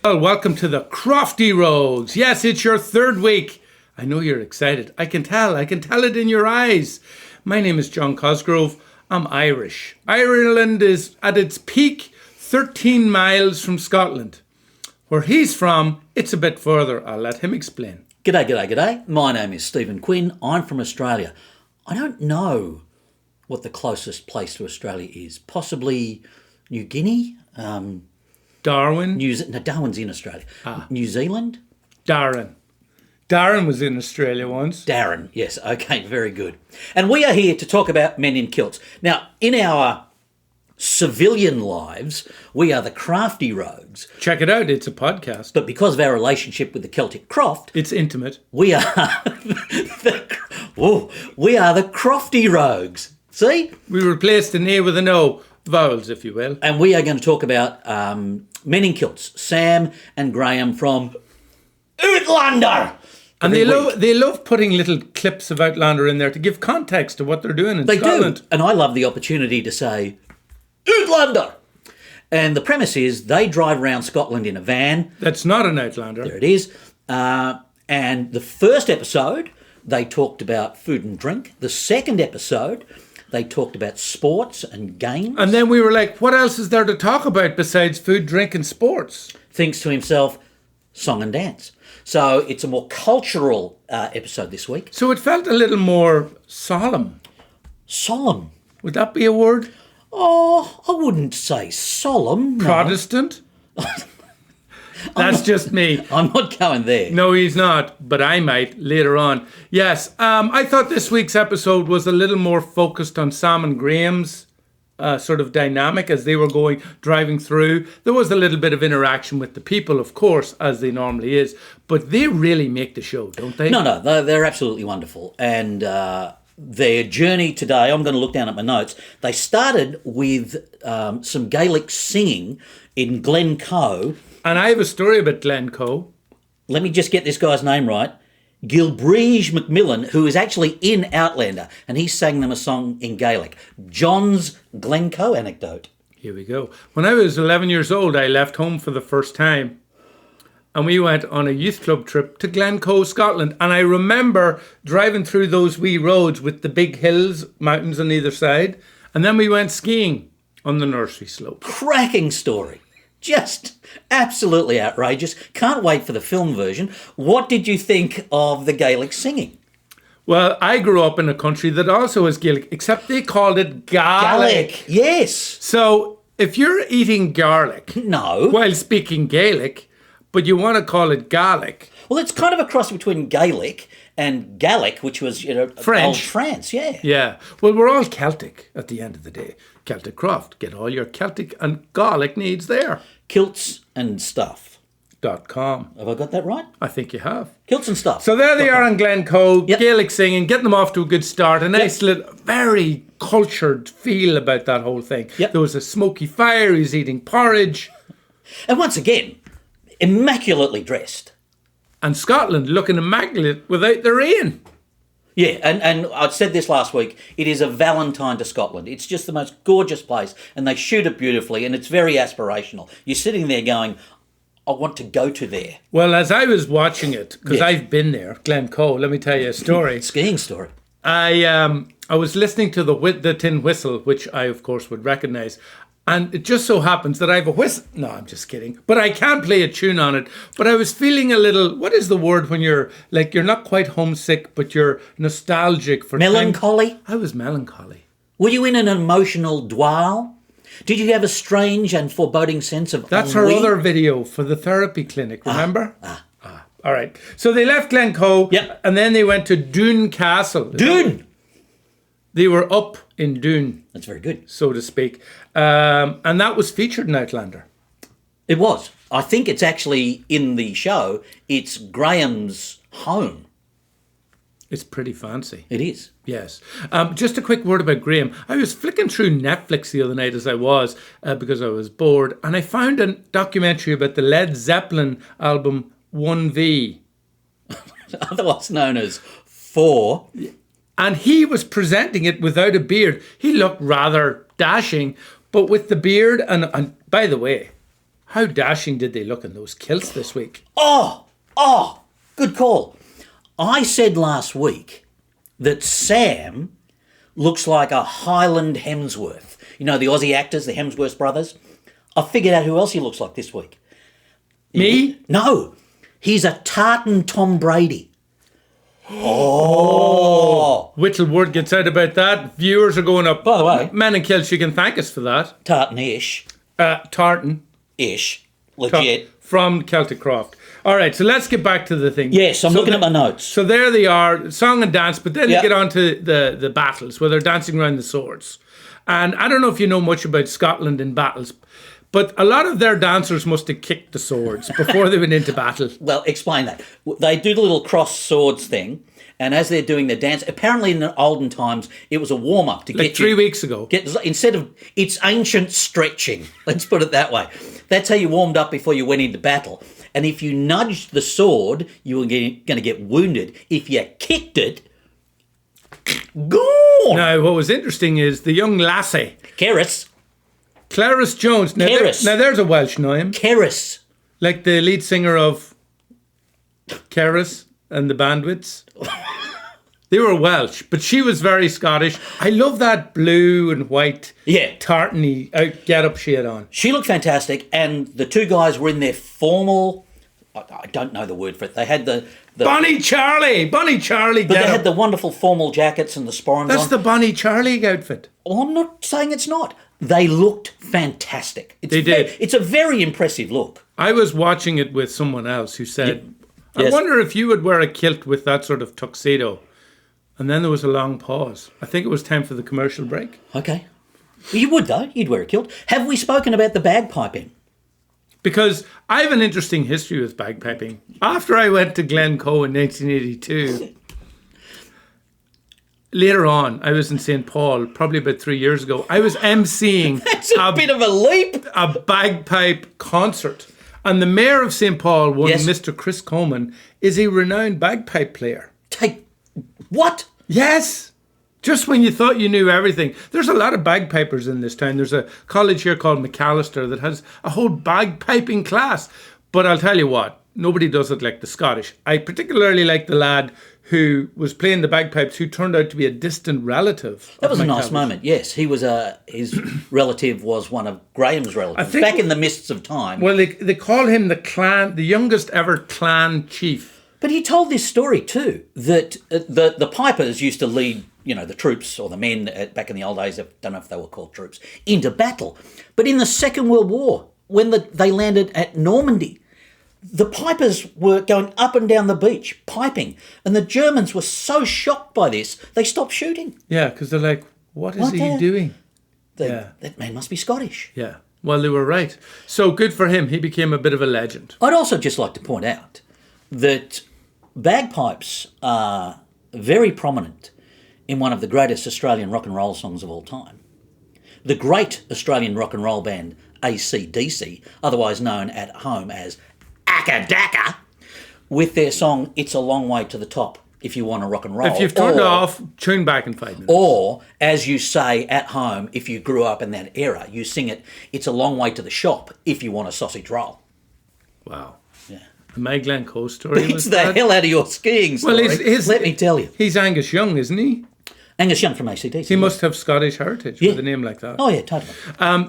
Well, welcome to the Crofty Rogues. Yes, it's your third week. I know you're excited. I can tell it in your eyes. My name is John Cosgrove. I'm Irish. Ireland is at its peak 13 miles from Scotland. Where he's from, it's a bit further. I'll let him explain. G'day. My name is Stephen Quinn. I'm from Australia. I don't know what the closest place to Australia is. Possibly New Guinea? Darwin? Darwin's in Australia. New Zealand? Darren was in Australia once. Darren, yes. Okay, very good. And we are here to talk about Men in Kilts. Now, in our civilian lives, we are the Crofty Rogues. Check it out, it's a podcast. But because of our relationship with the Celtic Croft... It's intimate. We are the Crofty Rogues. See? We replaced an A with an O. Vowels, if you will. And we are going to talk about Men in Kilts, Sam and Graham from Outlander. And they love putting little clips of Outlander in there to give context to what they're doing in Scotland. They do. And I love the opportunity to say, Outlander. And the premise is they drive around Scotland in a van. That's not an Outlander. There it is. And the first episode, they talked about food and drink. The second episode, they talked about sports and games. And then we were like, what else is there to talk about besides food, drink and sports? Thinks to himself, song and dance. So it's a more cultural episode this week. So it felt a little more solemn. Solemn? Would that be a word? Oh, I wouldn't say solemn. No. Protestant? That's just me. I'm not going there. No, he's not, but I might later on. Yes, I thought this week's episode was a little more focused on Sam and Graham's sort of dynamic as they were driving through. There was a little bit of interaction with the people, of course, as they normally is, but they really make the show, don't they? No, they're absolutely wonderful. And their journey today, I'm going to look down at my notes, they started with some Gaelic singing in Glencoe. And I have a story about Glencoe. Let me just get this guy's name right. Gilbrige Macmillan, who is actually in Outlander, and he sang them a song in Gaelic. John's Glencoe anecdote. Here we go. When I was 11 years old, I left home for the first time. And we went on a youth club trip to Glencoe, Scotland. And I remember driving through those wee roads with the big hills, mountains on either side. And then we went skiing on the nursery slope. Cracking story. Just absolutely outrageous. Can't wait for the film version. What did you think of the Gaelic singing? Well, I grew up in a country that also has Gaelic, except they called it Gaelic. Yes. So if you're eating garlic while speaking Gaelic, but you want to call it Gaelic. Well, it's kind of a cross between Gaelic and Gallic, which was, French. Old France, yeah. Yeah. Well, we're all Celtic at the end of the day. Celtic Croft. Get all your Celtic and Gaelic needs there. Kilts and stuff.com. Have I got that right? I think you have. Kilts and stuff. So there they are in Glencoe, Gaelic singing, getting them off to a good start. A nice little, very cultured feel about that whole thing. Yep. There was a smoky fire, he's eating porridge. And once again, immaculately dressed. And Scotland looking immaculate without the rain. Yeah, and I said this last week, it is a Valentine to Scotland. It's just the most gorgeous place, and they shoot it beautifully, and it's very aspirational. You're sitting there going, I want to go to there. Well, as I was watching it, because I've been there, Glencoe, let me tell you a story. Skiing story. I was listening to the tin whistle, which I, of course, would recognise. And it just so happens that I have a whistle. No, I'm just kidding. But I can't play a tune on it. But I was feeling a little, what is the word when you're not quite homesick, but you're nostalgic for melancholy? Time? I was melancholy. Were you in an emotional dwell? Did you have a strange and foreboding sense of That's ennui? her other video for the therapy clinic, remember? All right. So they left Glencoe, and then they went to Doon Castle. Doon! They were up in Doon. That's very good. So to speak. And that was featured in Outlander. It was. I think it's actually in the show. It's Graham's home. It's pretty fancy. It is. Yes. Just a quick word about Graham. I was flicking through Netflix the other night as I was because I was bored. And I found a documentary about the Led Zeppelin album 1V. Otherwise known as 4. And he was presenting it without a beard. He looked rather dashing, but with the beard. And by the way, How dashing did they look in those kilts this week? Oh, good call. I said last week that Sam looks like a Highland Hemsworth. You know, the Aussie actors, the Hemsworth brothers. I figured out who else he looks like this week. Me? No, he's a tartan Tom Brady. Oh. Wait till word gets out about that. Viewers are going up. By the way, Men in Kilts, you can thank us for that. tartan-ish. Tartan. Legit. From Celtic Croft. All right, so let's get back to the thing. Yes, I'm looking at my notes. So there they are, song and dance, but then Yep. they get on to the battles where they're dancing around the swords. And I don't know if you know much about Scotland in battles, but a lot of their dancers must have kicked the swords before they went into battle. Well, explain that. They do the little cross swords thing, and as they're doing the dance, apparently in the olden times, it was a warm-up to Like get 3 weeks ago. instead of, it's ancient stretching, let's put it that way. That's how you warmed up before you went into battle. And if you nudged the sword, you were going to get wounded. If you kicked it, gone. Now, what was interesting is the young lassie, Keris. Clarice Jones. Now, Keris. now there's a Welsh name, Keris. like the lead singer of Keris and the Bandwidths. They were Welsh, but she was very Scottish. I love that blue and white Yeah. tartany get-up she had on. She looked fantastic, and the two guys were in their formal, I don't know the word for it. They had the Bonnie Charlie but they had get-up. the wonderful formal jackets and the sporrans That's on. the Bonnie Charlie outfit. Well, I'm not saying it's not. They looked fantastic. They did. It's a very impressive look. I was watching it with someone else who said, I Yes. wonder if you would wear a kilt with that sort of tuxedo. And then there was a long pause. I think it was time for the commercial break. Okay. You would, though. You'd wear a kilt. Have we spoken about the bagpiping? Because I have an interesting history with bagpiping. After I went to Glencoe in 1982, later on, I was in St. Paul, probably about 3 years ago. I was emceeing It's a bit of a leap. a bagpipe concert. And the mayor of St. Paul, one Yes. Mr. Chris Coleman, is a renowned bagpipe player. Take what? Yes. Just when you thought you knew everything. There's a lot of bagpipers in this town. There's a college here called McAllister that has a whole bagpiping class. But I'll tell you what, nobody does it like the Scottish. I particularly like the lad who was playing the bagpipes who turned out to be a distant relative. That was a nice moment. Yes, he was his relative was one of Graham's relatives think- back in the mists of time. Well, they call him the youngest ever clan chief. But he told this story too, that the pipers used to lead, the troops or the men back in the old days, I don't know if they were called troops, into battle. But in the Second World War, when they landed at Normandy, the pipers were going up and down the beach, piping. And the Germans were so shocked by this, they stopped shooting. Yeah, because they're like, what is What he the- doing? That man must be Scottish. Yeah. Well, they were right. So good for him. He became a bit of a legend. I'd also just like to point out that bagpipes are very prominent in one of the greatest Australian rock and roll songs of all time. The great Australian rock and roll band AC/DC, otherwise known at home as Acca Dacca, with their song It's a Long Way to the Top if you want to rock and roll. If you've turned it off, tune back in 5 minutes. Or, as you say at home, if you grew up in that era, you sing it, It's a Long Way to the Shop if you want a sausage roll. Wow. Yeah. My Glencoe story Beats was the that. hell out of your skiing story. Well, let me tell you. He's Angus Young, isn't he? Angus Young from AC/DC. He must have Scottish heritage Yeah. with a name like that. Oh, yeah, totally.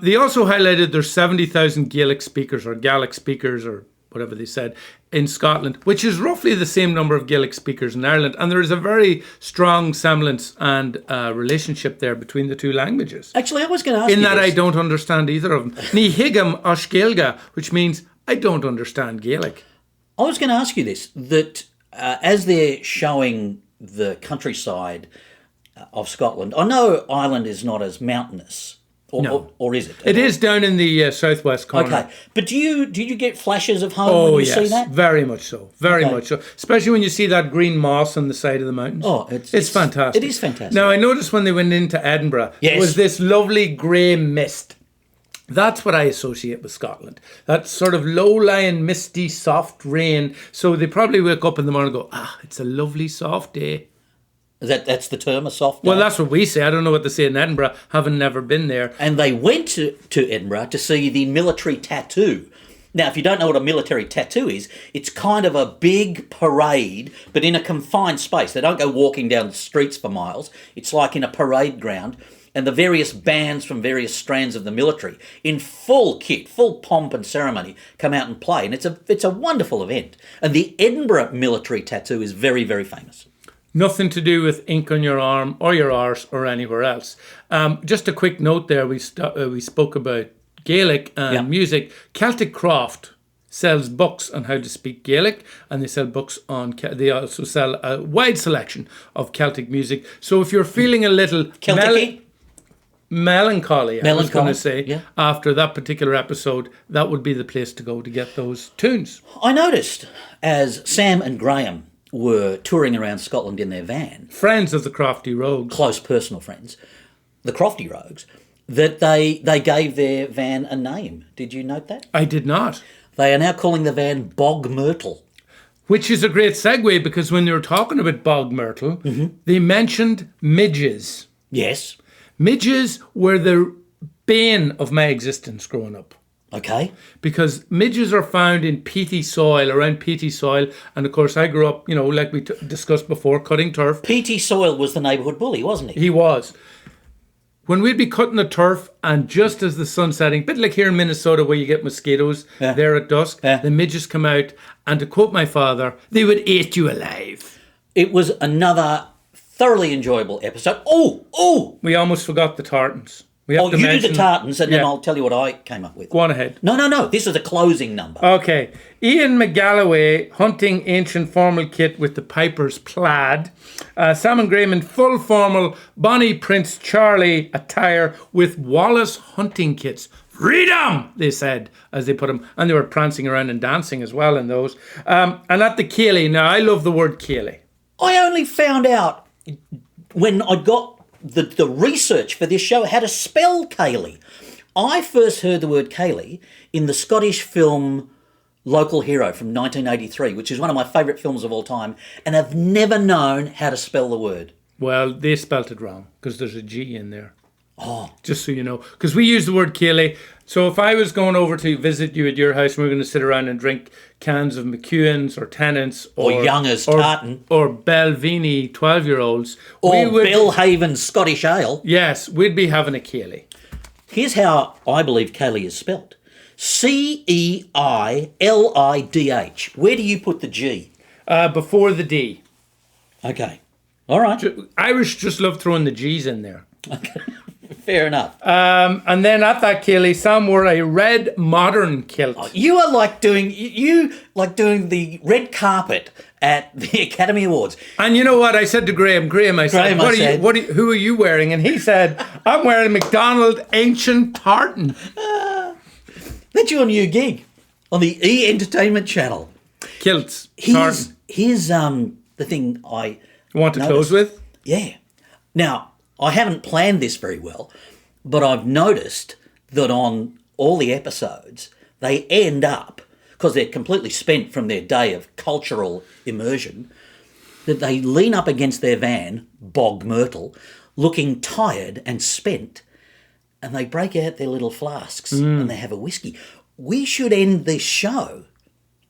They also highlighted there's 70,000 Gaelic speakers or Gaelic speakers or whatever they said in Scotland, which is roughly the same number of Gaelic speakers in Ireland. And there is a very strong semblance and relationship there between the two languages. Actually, I was going to ask In you that I this. don't understand either of them. Ní higam os Gaeilge, which means I don't understand Gaelic. I was going to ask you this, that as they're showing the countryside of Scotland, I know Ireland is not as mountainous, or is it? It is down in the southwest corner. Okay, but did you get flashes of home Oh, when you yes, see that? very much so. Very Okay. much so. Especially when you see that green moss on the side of the mountains. Oh, it's fantastic. It is fantastic. Now, I noticed when they went into Edinburgh, Yes. there was this lovely grey mist. That's what I associate with Scotland. That sort of low-lying, misty, soft rain. So they probably wake up in the morning and go, it's a lovely, soft day. That's the term, a soft day? Well, that's what we say. I don't know what they say in Edinburgh, having never been there. And they went to Edinburgh to see the military tattoo Now, if you don't know what a military tattoo is, it's kind of a big parade, but in a confined space. They don't go walking down the streets for miles. It's like in a parade ground, and the various bands from various strands of the military, in full kit, full pomp and ceremony, come out and play. And it's a wonderful event. And the Edinburgh military tattoo is very, very famous. Nothing to do with ink on your arm or your arse or anywhere else. Just a quick note there. We spoke about Gaelic and music. Celtic Croft sells books on how to speak Gaelic, and they sell books on. They also sell a wide selection of Celtic music. So if you're feeling a little melancholy, I was going to say, after that particular episode, that would be the place to go to get those tunes. I noticed as Sam and Graham were touring around Scotland in their van, friends of the Crofty Rogues, close personal friends, the Crofty Rogues, that they gave their van a name. Did you note that? I did not. They are now calling the van Bog Myrtle. Which is a great segue, because when they were talking about Bog Myrtle, they mentioned midges. Yes. Midges were the bane of my existence growing up. Okay. Because midges are found in peaty soil, around peaty soil. And of course, I grew up, like we discussed before, cutting turf. Peaty soil was the neighbourhood bully, wasn't he? He was. When we'd be cutting the turf, and just as the sun's setting, a bit like here in Minnesota where you get mosquitoes there at dusk, the midges come out. And to quote my father, they would eat you alive. It was another thoroughly enjoyable episode. Oh! We almost forgot the tartans. You do the tartans, and then I'll tell you what I came up with. Go on ahead. No. This is a closing number. Okay. Ian McGalloway hunting ancient formal kit with the Piper's plaid. Sam and Graham in full formal Bonnie Prince Charlie attire with Wallace hunting kits. Freedom, they said, as they put them. And they were prancing around and dancing as well in those. And at the Ceilidh. Now, I love the word Ceilidh. I only found out when I got the research for this show how to spell Ceilidh. I first heard the word Ceilidh in the Scottish film Local Hero from 1983, which is one of my favourite films of all time, and I've never known how to spell the word. Well, they spelt it wrong, because there's a G in there. Oh. Just so you know. Because we use the word Ceilidh. So if I was going over to visit you at your house and we were going to sit around and drink cans of McEwen's or Tennant's or Younger's Tartan or Belvini 12-year-olds. Or Belhaven Scottish Ale. Yes, we'd be having a Ceilidh. Here's how I believe Ceilidh is spelt. Ceilidh. Where do you put the G? Before the D. Okay. All right. Irish just love throwing the G's in there. Okay. Fair enough. And then at that Ceilidh, Sam wore a red modern kilt. Oh, you are like doing the red carpet at the Academy Awards. And you know what? I said to Graham, I said, who are you wearing? And he said, I'm wearing McDonald Ancient Tartan. That's your new gig on the E! Entertainment Channel. Kilts. Here's the thing I want to close with? Yeah. Now, I haven't planned this very well, but I've noticed that on all the episodes, they end up, because they're completely spent from their day of cultural immersion, that they lean up against their van, Bog Myrtle, looking tired and spent, and they break out their little flasks and they have a whiskey. We should end this show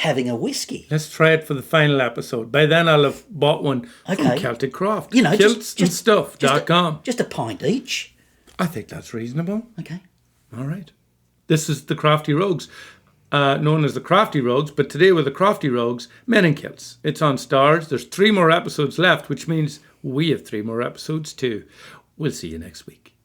having a whiskey. Let's try it for the final episode. By then I'll have bought one from Celtic Croft. Kiltsandstuff.com. Just a pint each. I think that's reasonable. Okay. All right. This is the Crofty Rogues, known as the Crofty Rogues, but today we're the Crofty Rogues, Men in Kilts. It's on Stars. There's 3 more episodes left, which means we have 3 more episodes too. We'll see you next week.